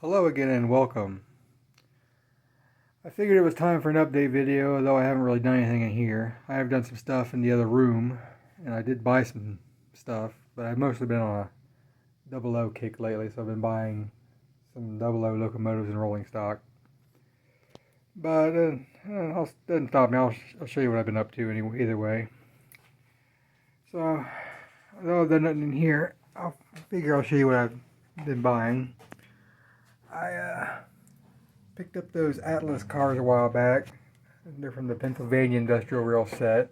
Hello again and welcome. I figured it was time for an update video, though I haven't really done anything in here. I have done some stuff in the other room, and I did buy some stuff, but I've mostly been on a double O kick lately, so I've been buying some double O locomotives and rolling stock. But doesn't stop me. I'll show you what I've been up to anyway, either way. So, though I've done nothing in here, I figure I'll show you what I've been buying. I picked up those Atlas cars a while back. They're from the Pennsylvania Industrial Rail set.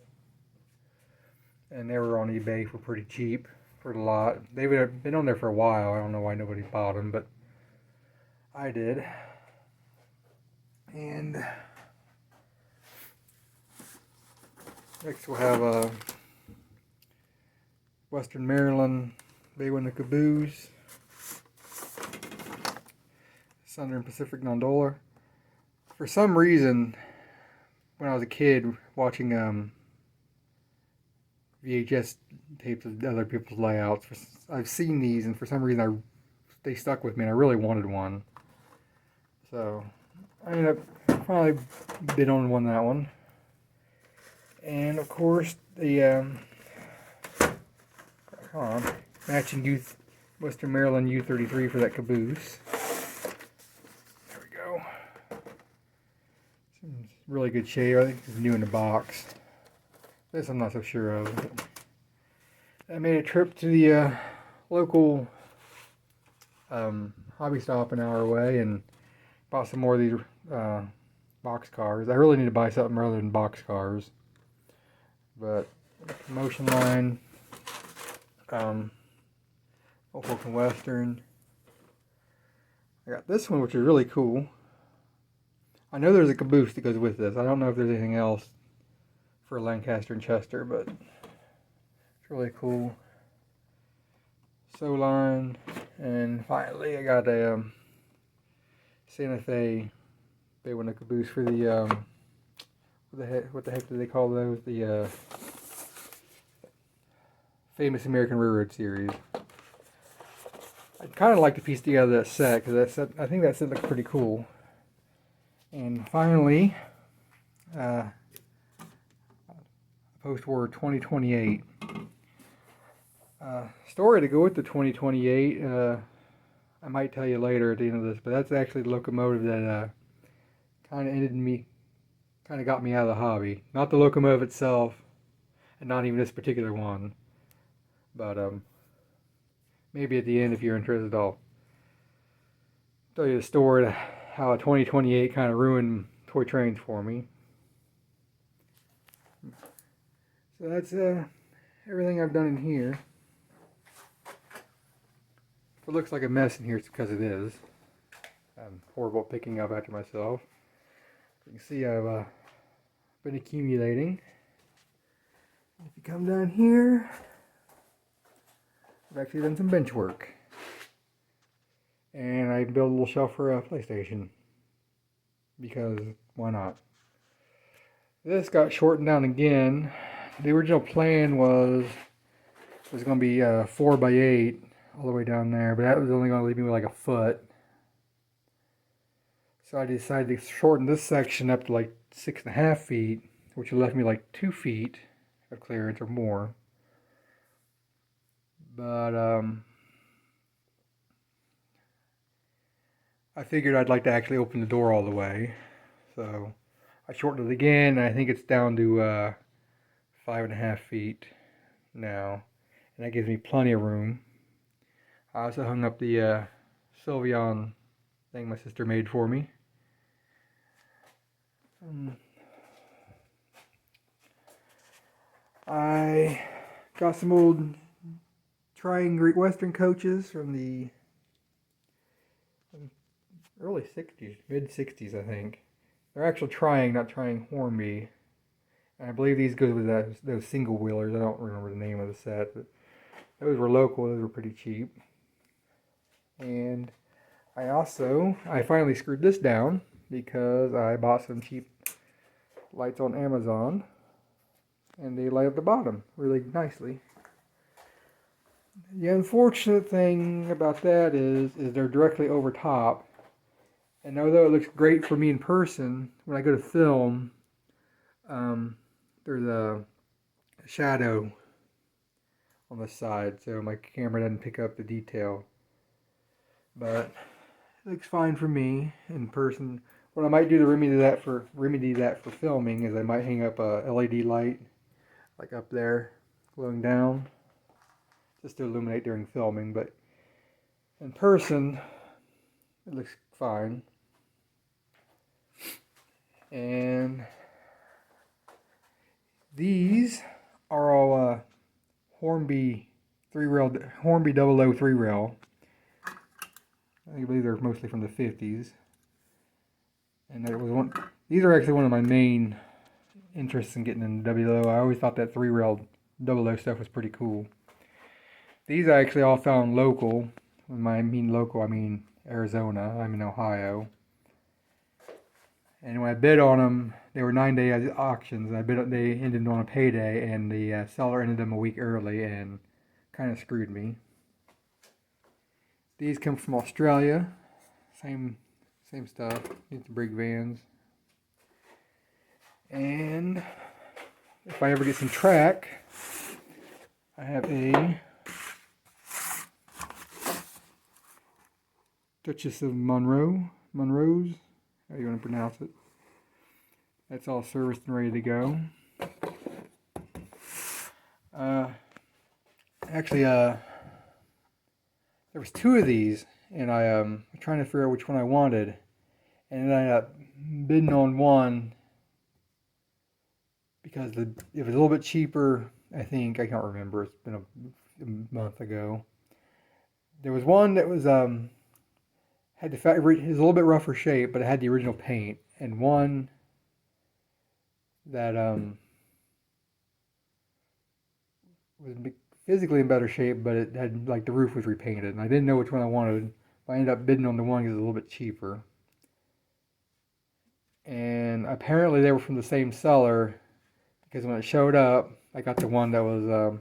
And they were on eBay for pretty cheap for the lot. They've been on there for a while. I don't know why nobody bought them, but I did. And next we'll have a Western Maryland Bay Window Caboose. Southern Pacific Gondola. For some reason, when I was a kid watching VHS tapes of other people's layouts, I've seen these, and for some reason they stuck with me, and I really wanted one. So I ended up finally bid on that one. And of course the matching Western Maryland U33 for that caboose. Really good shape. I think it's new in the box. This I'm not so sure of. I made a trip to the local hobby stop an hour away and bought some more of these box cars. I really need to buy something rather than box cars. But Motion Line, Old Western. I got this one, which is really cool. I know there's a caboose that goes with this. I don't know if there's anything else for Lancaster and Chester, but it's really cool. Soline, and finally I got a Santa Fe Bay Window Caboose for the what the heck do they call those? The Famous American Railroad series. I'd kind of like to piece together that set because I think that set looks pretty cool. And finally, post-war 2028. Story to go with the 2028. I might tell you later at the end of this, but that's actually the locomotive that kind of got me out of the hobby. Not the locomotive itself, and not even this particular one. But maybe at the end, if you're interested, I'll tell you the story. How a 2028 kind of ruined toy trains for me. So that's everything I've done in here. If it looks like a mess in here, it's because it is. I'm horrible at picking up after myself. You can see I've been accumulating. If you come down here, I've actually done some bench work. And I built a little shelf for a PlayStation. Because why not? This got shortened down again. The original plan was going to be 4x8 all the way down there, but that was only going to leave me with like a foot. So I decided to shorten this section up to like 6.5 feet, which left me like 2 feet of clearance or more. But I figured I'd like to actually open the door all the way, so I shortened it again, and I think it's down to 5.5 feet now, and that gives me plenty of room. I also hung up the Sylveon thing my sister made for me. I got some old Trying Great Western coaches from the early 60s, mid 60s, I think. They're actually Trying, not Trying Hornby. And I believe these go with those single wheelers. I don't remember the name of the set, but those were local. Those were pretty cheap. And I finally screwed this down because I bought some cheap lights on Amazon, and they light up the bottom really nicely. The unfortunate thing about that is they're directly over top, And although it looks great for me in person, when I go to film, there's a shadow on the side, so my camera doesn't pick up the detail. But it looks fine for me in person. What I might do to remedy that for filming is I might hang up a LED light, like up there, glowing down, just to illuminate during filming. But in person, it looks fine. And these are all Hornby 00 3-rail. I believe they're mostly from the 50s. And these are actually one of my main interests in getting into WO. I always thought that 3-rail 00 stuff was pretty cool. These I actually all found local. When I mean local, I mean Arizona. I'm in Ohio. And when I bid on them, they were 9-day auctions. They ended on a payday, and the seller ended them a week early and kind of screwed me. These come from Australia. Same stuff. These are Brig Vans. And if I ever get some track, I have a Duchess of Monroe's. How do you want to pronounce it? That's all serviced and ready to go. Actually, there was 2 of these, and I was trying to figure out which one I wanted, and then I ended up bidding on one because it was a little bit cheaper. I think, I can't remember. It's been a month ago. There was one that was had the it was a little bit rougher shape, but it had the original paint, and one that was physically in better shape, but it had, like, the roof was repainted, and I didn't know which one I wanted. But I ended up bidding on the one because it was a little bit cheaper. And apparently they were from the same seller, because when it showed up, I got the one that was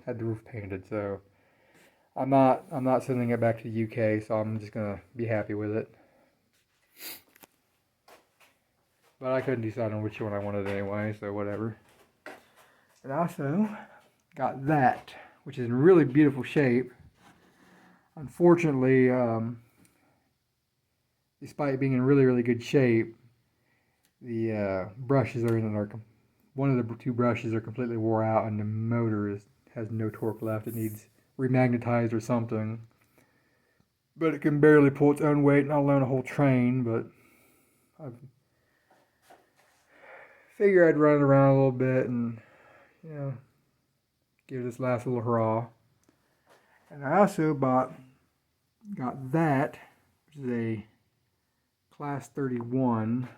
had the roof painted. So I'm not sending it back to the UK, so I'm just gonna be happy with it. But I couldn't decide on which one I wanted anyway, so whatever. And I also got that, which is in really beautiful shape. Unfortunately, despite being in really, really good shape, the brushes are one of the 2 brushes are completely wore out, and the motor has no torque left. It needs remagnetized or something. But it can barely pull its own weight, not alone a whole train. But I figure I'd run it around a little bit and, give this last little hurrah. And I also got that, which is a Class 31,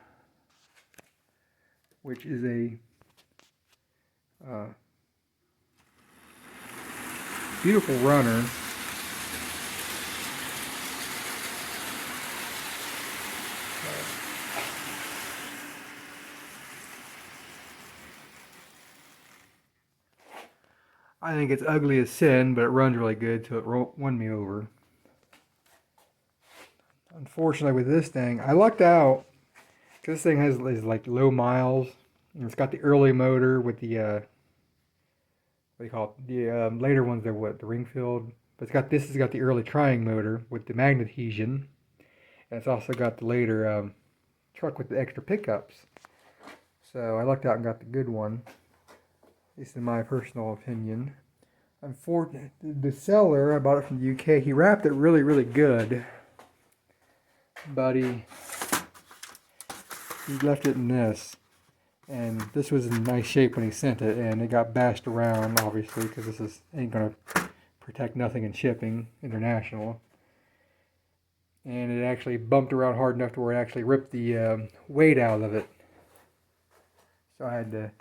which is a beautiful runner. I think it's ugly as sin, but it runs really good, so it won me over. Unfortunately, with this thing, I lucked out, because this thing is like low miles, and it's got the early motor with the what do you call it? The later ones are the Ringfield, but this has got the early trying motor with the magnet adhesion, and it's also got the later truck with the extra pickups. So I lucked out and got the good one. At least in my personal opinion. Unfortunately, the seller, I bought it from the UK, he wrapped it really, really good. But he left it in this. And this was in nice shape when he sent it, and it got bashed around, obviously, because this ain't going to protect nothing in shipping, international. And it actually bumped around hard enough to where it actually ripped the weight out of it. So I had to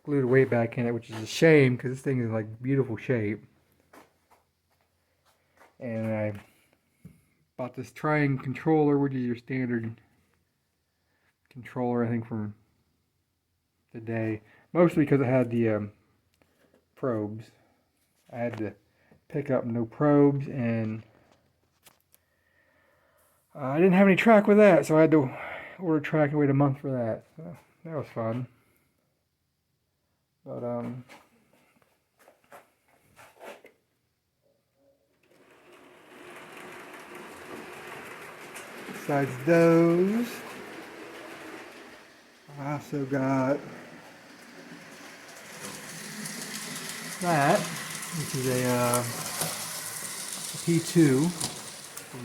glue the weight back in it, which is a shame because this thing is like beautiful shape. And I bought this Triang controller, which is your standard controller, I think, from today. Mostly because it had the probes. I had to pick up no probes, and I didn't have any track with that, so I had to order track and wait a month for that. So that was fun. But besides those, I also got that, which is a P2.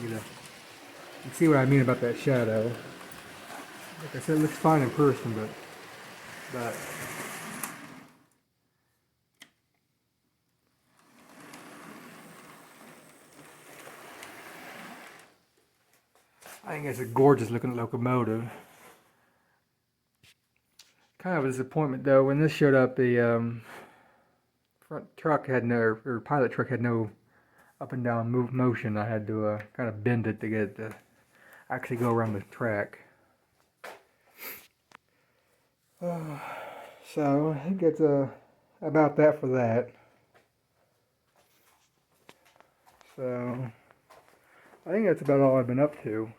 You can see what I mean about that shadow. Like I said, it looks fine in person, but I think it's a gorgeous looking locomotive. Kind of a disappointment though, when this showed up, the front truck had no, or pilot truck had no up and down motion. I had to kind of bend it to get it to actually go around the track. So I think it's about that for that. So I think that's about all I've been up to.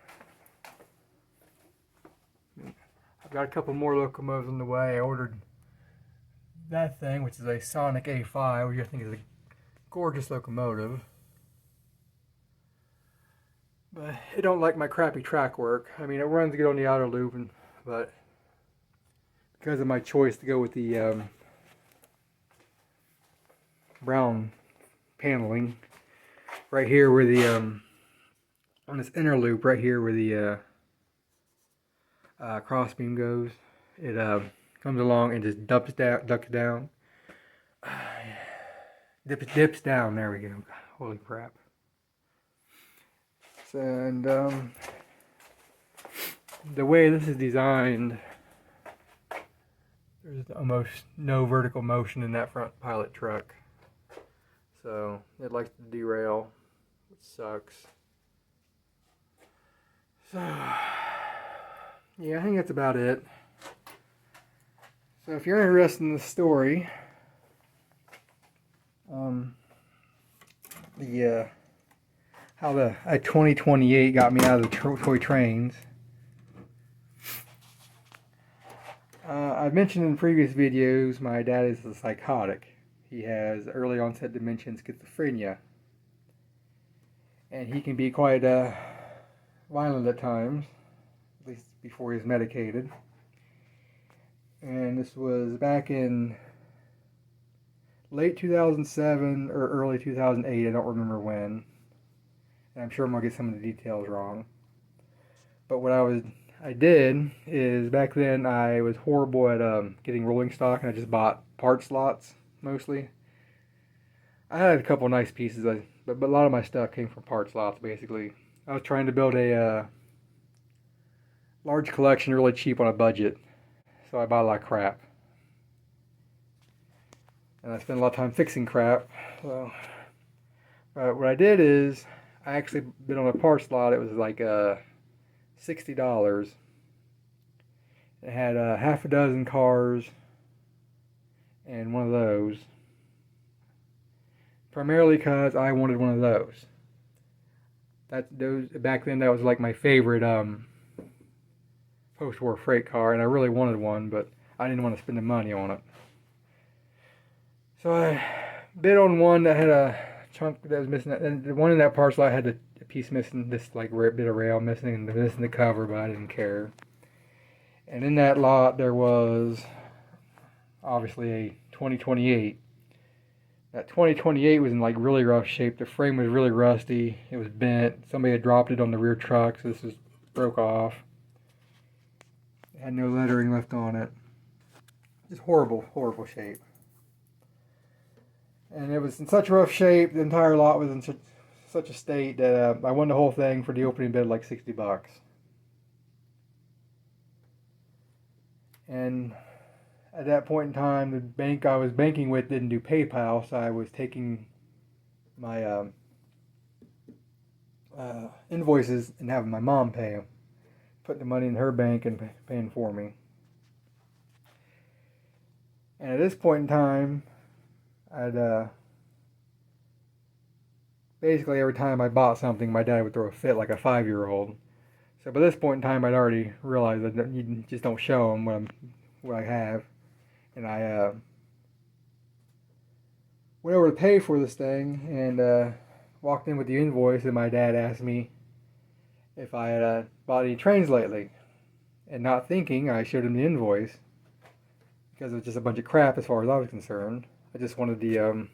I've got a couple more locomotives on the way. I ordered that thing, which is a Sonic A5, which I think is a gorgeous locomotive. But it don't like my crappy track work. I mean, it runs good on the outer loop, but because of my choice to go with the brown paneling, right here where the on this inner loop, right here where the crossbeam goes, it comes along and just ducks down, dips down. There we go. Holy crap! So, and the way this is designed, there's almost no vertical motion in that front pilot truck, so it likes to derail. It sucks. So yeah, I think that's about it. So if you're interested in the story, how the 2028 got me out of the toy trains. I've mentioned in previous videos my dad is a psychotic. He has early onset dementia and schizophrenia, and he can be quite violent at times, at least before he's medicated. And this was back in late 2007 or early 2008, I don't remember when. And I'm sure I'm going to get some of the details wrong. But what I did is, back then I was horrible at getting rolling stock, and I just bought part slots mostly. I had a couple nice pieces, but a lot of my stuff came from part slots basically. I was trying to build a large collection really cheap on a budget, so I bought a lot of crap. And I spent a lot of time fixing crap. So, what I did is, I actually bid on a part slot. It was like $60. It had half a dozen cars and one of those. Primarily because I wanted one of those. Those back then, that was like my favorite post-war freight car, and I really wanted one, but I didn't want to spend the money on it. So I bid on one that had a chunk that was missing, and the one in that part slot had a piece missing, this like bit of rail missing, and missing the cover, but I didn't care. And in that lot there was obviously a 2028. That 2028 was in like really rough shape. The frame was really rusty. It was bent. Somebody had dropped it on the rear truck, so this was broke off. It had no lettering left on it. Just horrible, horrible shape. And it was in such rough shape, the entire lot was in such a state that I won the whole thing for the opening bid of like $60. And at that point in time, the bank I was banking with didn't do PayPal, so I was taking my invoices and having my mom pay them, putting the money in her bank and paying for me. And at this point in time, I'd basically every time I bought something, my dad would throw a fit like a 5-year-old. So by this point in time, I'd already realized that you just don't show them what I have, and I went over to pay for this thing and walked in with the invoice, and my dad asked me if I had bought any trains lately, and not thinking, I showed him the invoice because it was just a bunch of crap as far as I was concerned. I just wanted the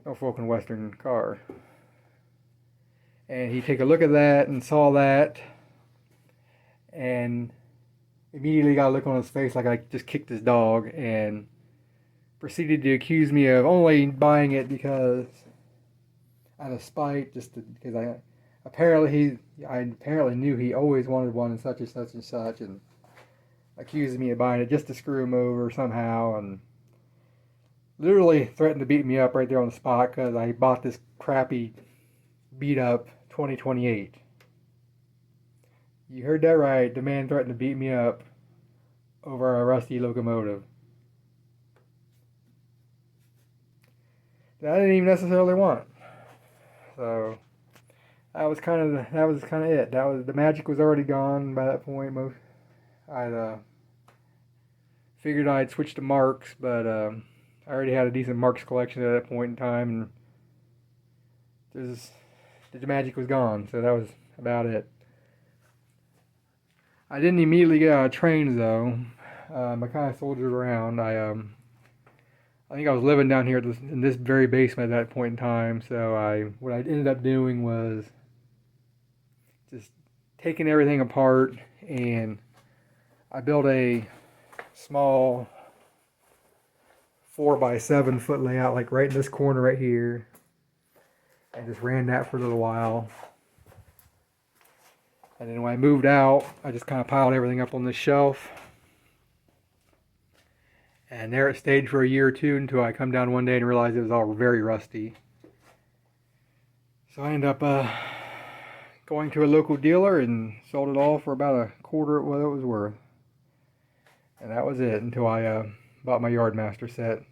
Norfolk and Western car. And he took a look at that and saw that and immediately got a look on his face like I just kicked his dog and proceeded to accuse me of only buying it because out of spite, because I apparently knew he always wanted one and such and such and such, and accused me of buying it just to screw him over somehow, and literally threatened to beat me up right there on the spot because I bought this crappy beat up 2028. You heard that right. The man threatened to beat me up over a rusty locomotive that I didn't even necessarily want. So that was kind of it. That was, the magic was already gone by that point. I'd figured I'd switch to Marks, but I already had a decent Marks collection at that point in time, and the magic was gone. So that was about it. I didn't immediately get out of trains though. I kind of soldiered around. I think I was living down here in this very basement at that point in time. So what I ended up doing was just taking everything apart, and I built a small 4x7 foot layout, like right in this corner right here, and just ran that for a little while. And then when I moved out, I just kind of piled everything up on this shelf. And there it stayed for a year or two until I come down one day and realized it was all very rusty. So I ended up going to a local dealer and sold it all for about a quarter of what it was worth. And that was it until I bought my Yardmaster set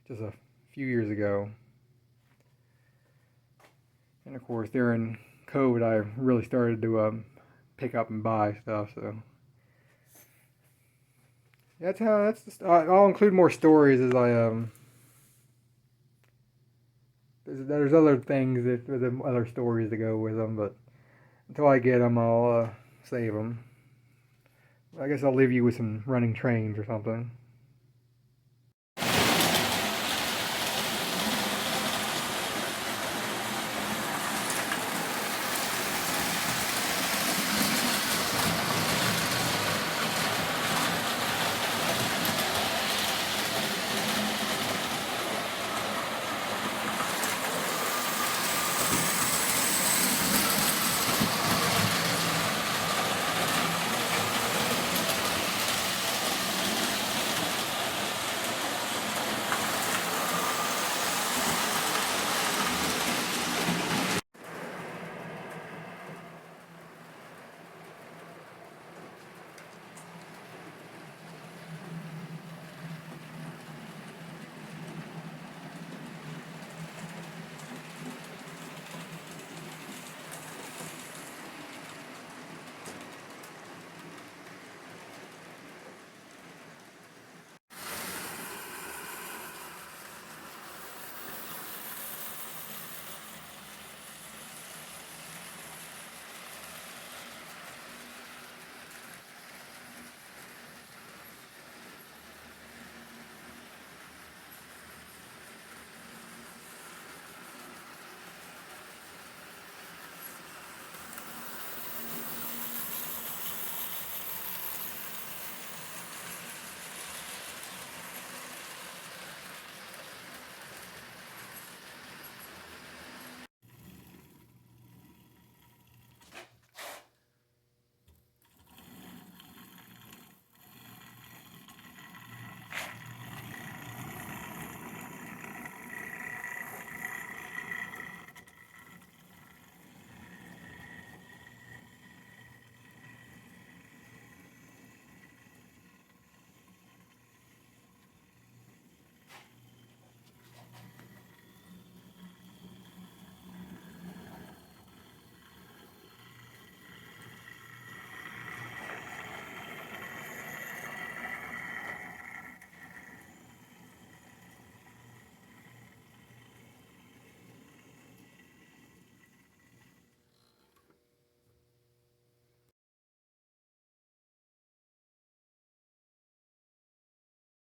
just a few years ago. And of course, during COVID, I really started to pick up and buy stuff. So I'll include more stories as I there's other things other stories to go with them, but until I get them, I'll save them. I guess I'll leave you with some running trains or something.